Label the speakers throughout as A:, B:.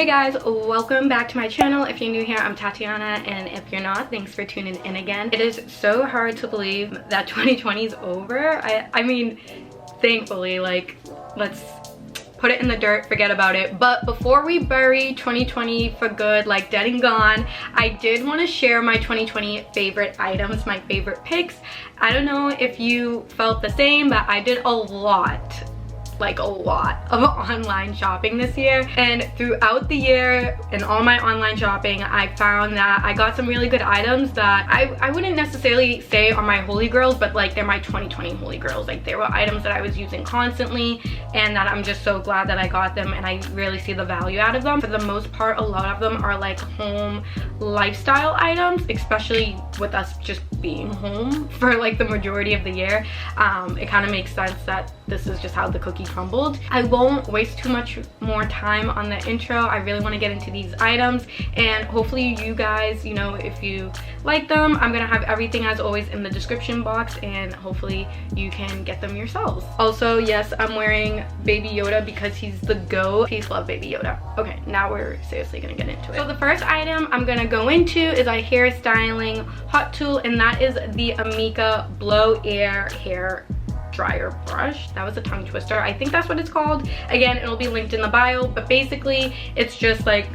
A: Hey guys, welcome back to my channel. If you're new here, I'm Tatyanna, and if you're not, thanks for tuning in again. It is so hard to believe that 2020 is over. I mean, thankfully, like, let's put it in the dirt, forget about it. But before we bury 2020 for good, like dead and gone, I did want to share my 2020 favorite items, my favorite picks. I don't know if you felt the same, but I did a lot of online shopping this year, and throughout the year in all my online shopping, I found that I got some really good items that I wouldn't necessarily say are my holy grails, but like they're my 2020 holy grails. Like they were items that I was using constantly and that I'm just so glad that I got them, and I really see the value out of them. For the most part, a lot of them are like home lifestyle items, especially with us just being home for like the majority of the year. It kind of makes sense that this is just how the cookie crumbled. I won't waste too much more time on the intro. I really want to get into these items, and hopefully you guys, you know, if you like them, I'm gonna have everything as always in the description box, and hopefully you can get them yourselves. Also, yes, I'm wearing Baby Yoda because he's the GOAT. Peace, love, Baby Yoda. Okay, now we're seriously gonna get into it. So the first item I'm gonna go into is a hair styling hot tool, and that is the Amika Blow Air Hair Dryer Brush. That was a tongue twister. I think that's what it's called. Again, it'll be linked in the bio, but basically it's just like,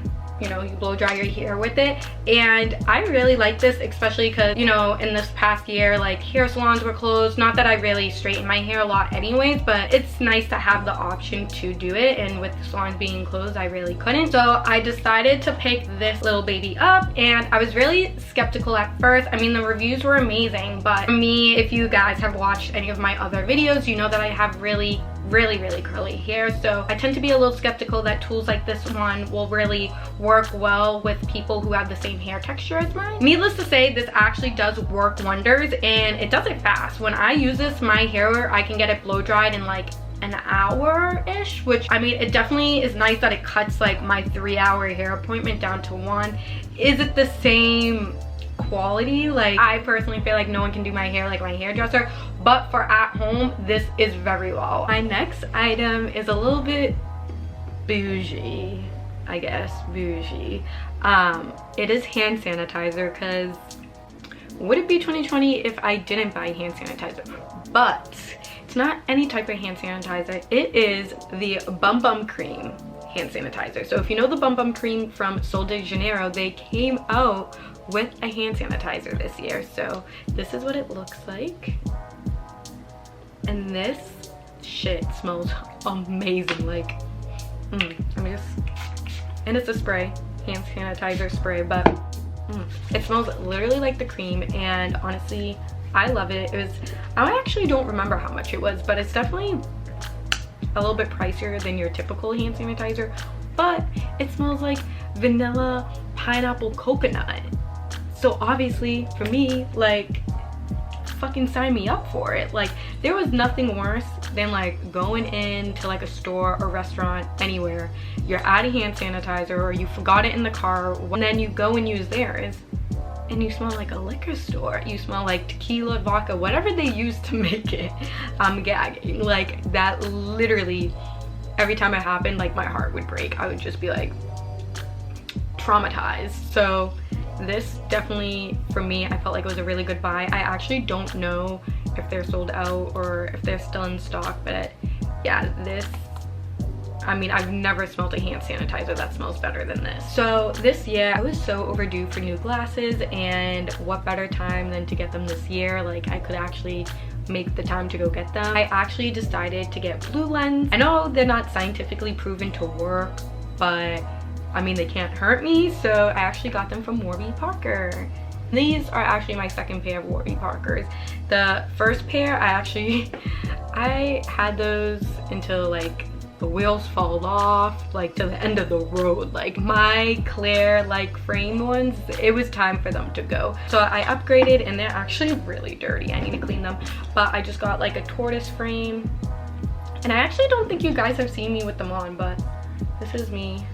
A: you know, you blow dry your hair with it, and I really like this, especially because, you know, in this past year, like, hair salons were closed. Not that I really straighten my hair a lot anyways, but it's nice to have the option to do it, and with the salons being closed, I really couldn't. So I decided to pick this little baby up, and I was really skeptical at first. I mean, the reviews were amazing, but for me, if you guys have watched any of my other videos, you know that I have really curly hair, so I tend to be a little skeptical that tools like this one will really work well with people who have the same hair texture as mine. Needless to say, this actually does work wonders, and it does it fast. When I use this, my hair, I can get it blow dried in like an hour-ish, which, I mean, it definitely is nice that it cuts like my 3-hour hair appointment down to 1. Is it the same quality? Like, I personally feel like no one can do my hair like my hairdresser, but for at home, this is very well. My next item is a little bit bougie, I guess. Bougie. It is hand sanitizer, because would it be 2020 if I didn't buy hand sanitizer? But it's not any type of hand sanitizer. It is the Bum Bum Cream hand sanitizer. So if you know the Bum Bum Cream from Sol de Janeiro, they came out with a hand sanitizer this year. So this is what it looks like, and this shit smells amazing. Like, let me just, and it's a spray, hand sanitizer spray, but it smells literally like the cream, and honestly, I love it. It was, I actually don't remember how much it was, but it's definitely a little bit pricier than your typical hand sanitizer, but it smells like vanilla pineapple coconut. So obviously for me, like, fucking sign me up for it. Like, there was nothing worse than like going into like a store or restaurant, anywhere, you're out of hand sanitizer or you forgot it in the car, and then you go and use theirs and you smell like a liquor store. You smell like tequila, vodka, whatever they use to make it. I'm gagging. Like, that literally, every time it happened, like, my heart would break. I would just be like traumatized. So this definitely, for me, I felt like it was a really good buy. I actually don't know if they're sold out or if they're still in stock, but yeah, this, I mean, I've never smelled a hand sanitizer that smells better than this. So this year, I was so overdue for new glasses, and what better time than to get them this year? Like, I could actually make the time to go get them. I actually decided to get blue lens. I know they're not scientifically proven to work, but I mean, they can't hurt me, so I actually got them from Warby Parker. These are actually my second pair of Warby Parkers. The first pair, I had those until like the wheels fall off, like to the end of the road. Like, my clear like frame ones, it was time for them to go. So I upgraded, and they're actually really dirty. I need to clean them, but I just got like a tortoise frame, and I actually don't think you guys have seen me with them on, but this is me.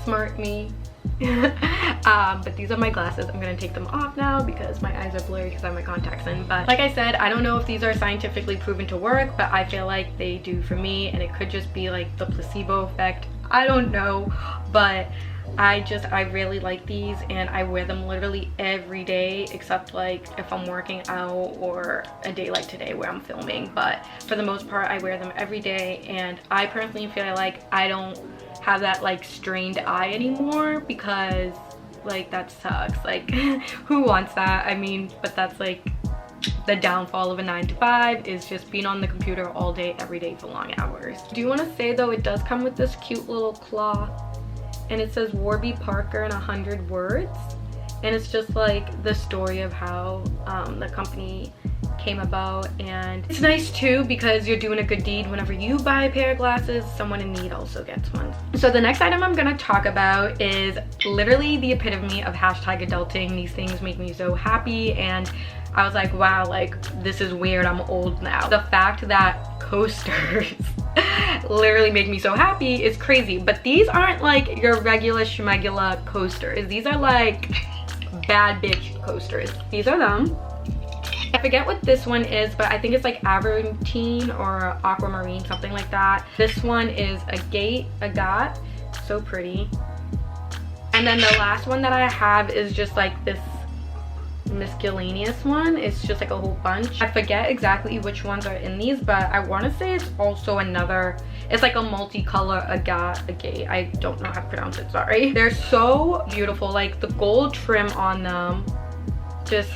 A: Smart me. But these are my glasses. I'm gonna take them off now because my eyes are blurry because I have my contacts in. But like I said, I don't know if these are scientifically proven to work, but I feel like they do for me, and it could just be like the placebo effect. I don't know, but I really like these, and I wear them literally every day except like if I'm working out or a day like today where I'm filming. But for the most part, I wear them every day, and I personally feel like I don't have that like strained eye anymore, because like that sucks. Like who wants that? I mean, but that's like the downfall of a 9-to-5, is just being on the computer all day every day for long hours. I do want to say though, it does come with this cute little claw, and it says Warby Parker in 100 words, and it's just like the story of how the company came about. And it's nice too, because you're doing a good deed. Whenever you buy a pair of glasses, someone in need also gets one. So the next item I'm gonna talk about is literally the epitome of hashtag adulting. These things make me so happy, and I was like, wow, like this is weird, I'm old now. The fact that coasters literally make me so happy is crazy. But these aren't like your regular schmegula coasters. These are like bad bitch coasters. These are them. I forget what this one is, but I think it's like Averantine or Aquamarine, something like that. This one is Agate, so pretty. And then the last one that I have is just like this miscellaneous one. It's just like a whole bunch. I forget exactly which ones are in these, but I want to say it's also another, it's like a multicolor agate. I don't know how to pronounce it, sorry. They're so beautiful, like the gold trim on them, just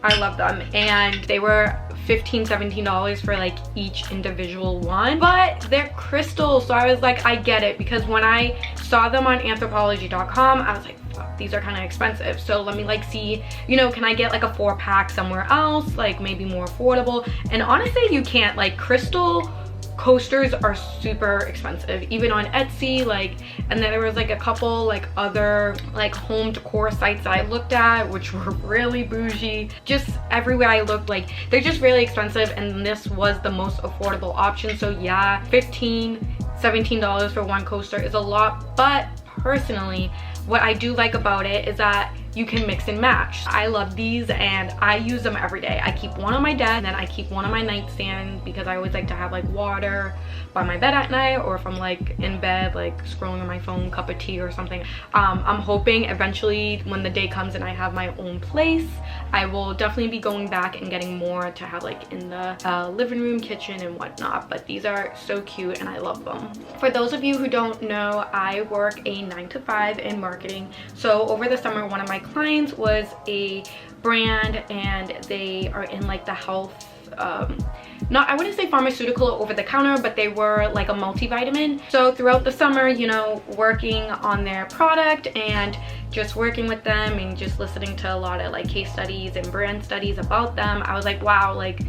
A: I love them. And they were $15-17 for like each individual one, but they're crystal, so I was like, I get it, because when I saw them on Anthropologie.com, I was like, fuck, these are kind of expensive, so let me like see, you know, can I get like a 4-pack somewhere else, like maybe more affordable? And honestly, you can't. Like crystal coasters are super expensive, even on Etsy. Like, and then there was like a couple like other like home decor sites that I looked at, which were really bougie. Just everywhere I looked, like they're just really expensive, and this was the most affordable option. So yeah, $15-17 for one coaster is a lot, but personally, what I do like about it is that you can mix and match. I love these, and I use them every day. I keep one on my desk, and then I keep one on my nightstand, because I always like to have like water by my bed at night, or if I'm like in bed like scrolling on my phone, cup of tea or something. I'm hoping eventually when the day comes and I have my own place, I will definitely be going back and getting more to have like in the living room, kitchen and whatnot. But these are so cute and I love them. For those of you who don't know, I work a 9-to-5 in marketing. So over the summer, one of my clients was a brand, and they are in like the health, I wouldn't say pharmaceutical over the counter, but they were like a multivitamin. So throughout the summer, you know, working on their product and just working with them and just listening to a lot of like case studies and brand studies about them, I was like, wow, like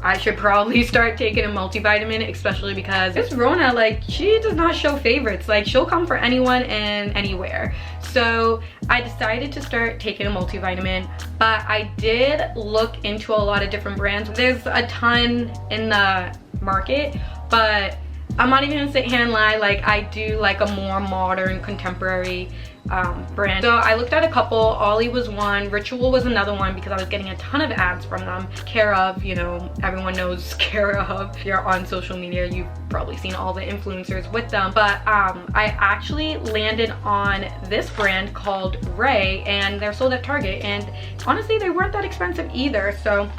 A: I should probably start taking a multivitamin, especially because this Rona, like she does not show favorites. Like she'll come for anyone and anywhere. So I decided to start taking a multivitamin, but I did look into a lot of different brands. There's a ton in the market, but I'm not even gonna sit here and lie, like I do like a more modern, contemporary brand. So I looked at a couple. Ollie was one, Ritual was another one, because I was getting a ton of ads from them. Care of, you know, everyone knows Care of. If you're on social media, you've probably seen all the influencers with them. But I actually landed on this brand called Ray, and they're sold at Target, and honestly they weren't that expensive either. So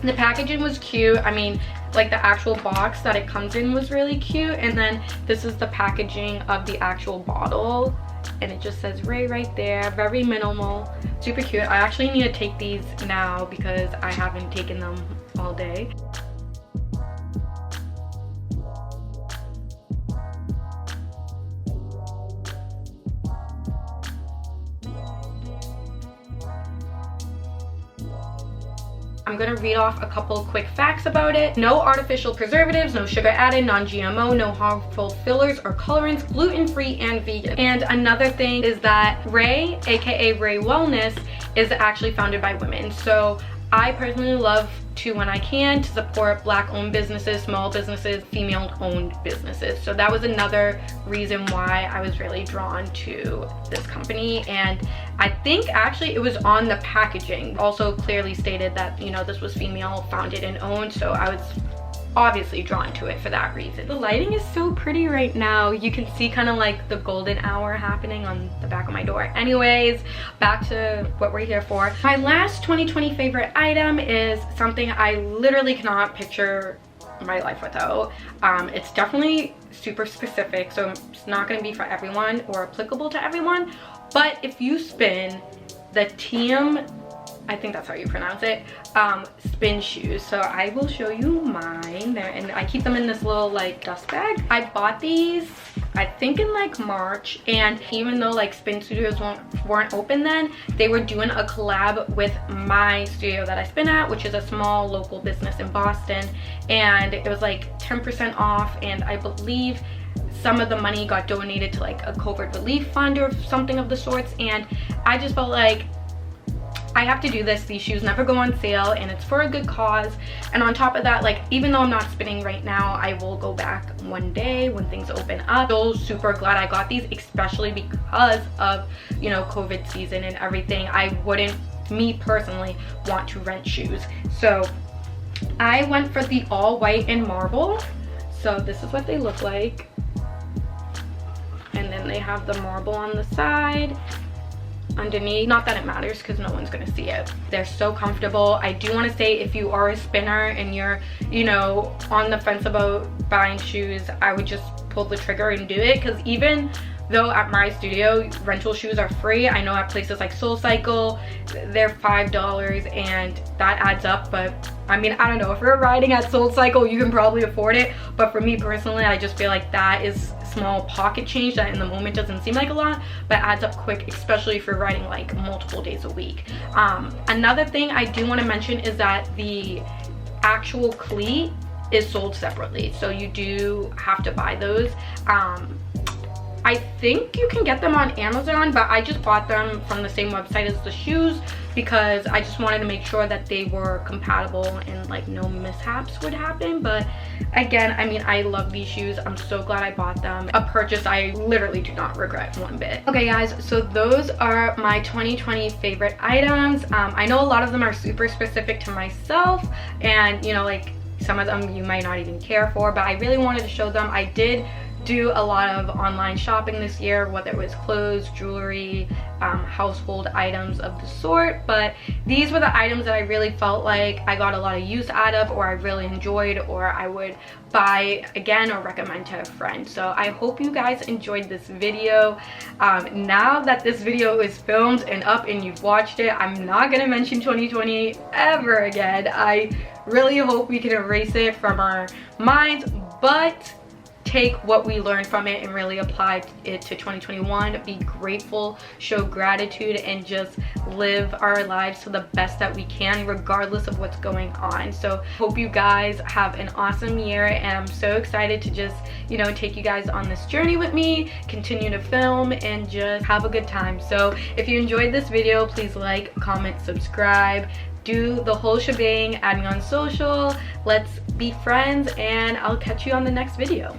A: the packaging was cute. I mean, like the actual box that it comes in was really cute, and then this is the packaging of the actual bottle, and it just says Ray right there. Very minimal, super cute. I actually need to take these now because I haven't taken them all day. I'm gonna read off a couple quick facts about it. No artificial preservatives, no sugar added, non-GMO, no harmful fillers or colorants, gluten-free and vegan. And another thing is that Ray, aka Ray Wellness, is actually founded by women. So I personally love to, when I can, to support Black-owned businesses, small businesses, female-owned businesses. So that was another reason why I was really drawn to this company. And I think actually it was on the packaging. Also clearly stated that, you know, this was female founded and owned. So I was obviously drawn to it for that reason. The lighting is so pretty right now. You can see kind of like the golden hour happening on the back of my door. Anyways, back to what we're here for. My last 2020 favorite item is something I literally cannot picture my life without. It's definitely super specific, so it's not going to be for everyone or applicable to everyone, but if you spin the TM, I think that's how you pronounce it, spin shoes. So I will show you mine there, and I keep them in this little like dust bag. I bought these I think in like March, and even though like spin studios weren't open then, they were doing a collab with my studio that I spin at, which is a small local business in Boston, and it was like 10% off, and I believe some of the money got donated to like a COVID relief fund or something of the sorts. And I just felt like I have to do this. These shoes never go on sale, and it's for a good cause. And on top of that, like, even though I'm not spinning right now, I will go back one day when things open up. So super glad I got these, especially because of, you know, COVID season and everything. I wouldn't, me personally, want to rent shoes. So I went for the all white and marble. So this is what they look like. And then they have the marble on the side. Underneath, not that it matters because no one's gonna see it. They're so comfortable. I do want to say, if you are a spinner and you're, you know, on the fence about buying shoes, I would just pull the trigger and do it, because even though at my studio rental shoes are free, I know at places like SoulCycle they're $5 and that adds up. But I mean, I don't know, if you're riding at SoulCycle you can probably afford it, but for me personally, I just feel like that is small pocket change that in the moment doesn't seem like a lot, but adds up quick, especially if you're riding like multiple days a week. Another thing I do want to mention is that the actual cleat is sold separately, so you do have to buy those. I think you can get them on Amazon, but I just bought them from the same website as the shoes because I just wanted to make sure that they were compatible and like no mishaps would happen. But again, I mean, I love these shoes. I'm so glad I bought them. A purchase I literally do not regret one bit. Okay guys, so those are my 2020 favorite items. I know a lot of them are super specific to myself, and you know, like some of them you might not even care for, but I really wanted to show them. I did do a lot of online shopping this year, whether it was clothes, jewelry, household items of the sort, but these were the items that I really felt like I got a lot of use out of, or I really enjoyed, or I would buy again or recommend to a friend. So I hope you guys enjoyed this video. Now that this video is filmed and up and you've watched it, I'm not gonna mention 2020 ever again. I really hope we can erase it from our minds, but take what we learned from it and really apply it to 2021. Be grateful, show gratitude, and just live our lives to the best that we can, regardless of what's going on. So hope you guys have an awesome year, and I'm so excited to just, you know, take you guys on this journey with me, continue to film, and just have a good time. So if you enjoyed this video, please like, comment, subscribe, do the whole shebang, add me on social. Let's be friends, and I'll catch you on the next video.